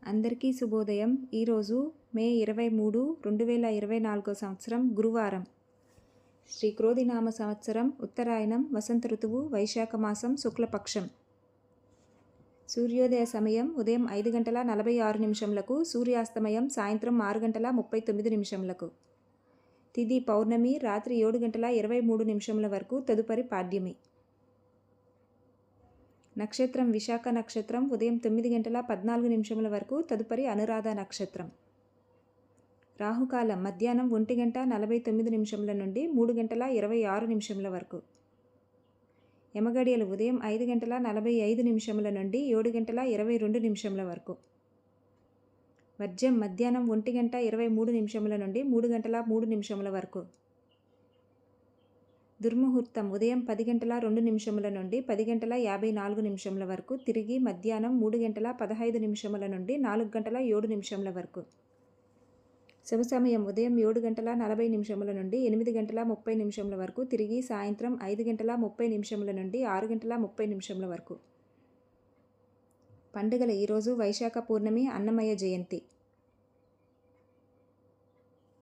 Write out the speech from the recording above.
అందరికీ శుభోదయం. ఈరోజు మే 23, 2024 సంవత్సరం గురువారం. శ్రీ క్రోధినామ సంవత్సరం, ఉత్తరాయణం, వసంత ఋతువు, వైశాఖ మాసం, శుక్లపక్షం. సూర్యోదయ సమయం ఉదయం 5:46 సూర్యాస్తమయం సాయంత్రం 6:39 తిథి పౌర్ణమి రాత్రి 7:23 వరకు, తదుపరి పాడ్యమి. నక్షత్రం విశాఖ నక్షత్రం ఉదయం 9:14 వరకు, తదుపరి అనురాధ నక్షత్రం. రాహుకాలం మధ్యాహ్నం 1:49 నుండి 3:26 వరకు. యమగడియలు ఉదయం 5:45 నుండి 7:22 వరకు. వర్జ్యం మధ్యాహ్నం 1:23 నుండి 3:03 వరకు. దుర్ముహూర్తం ఉదయం 10:02 నుండి 10:54 వరకు, తిరిగి మధ్యాహ్నం 3:15 నుండి 4:07 వరకు. శుభ సమయం ఉదయం 7:40 నుండి 8:30 వరకు, తిరిగి సాయంత్రం 5:30 నుండి 6:30 వరకు. పండుగల ఈరోజు వైశాఖ పూర్ణమి, అన్నమయ్య జయంతి.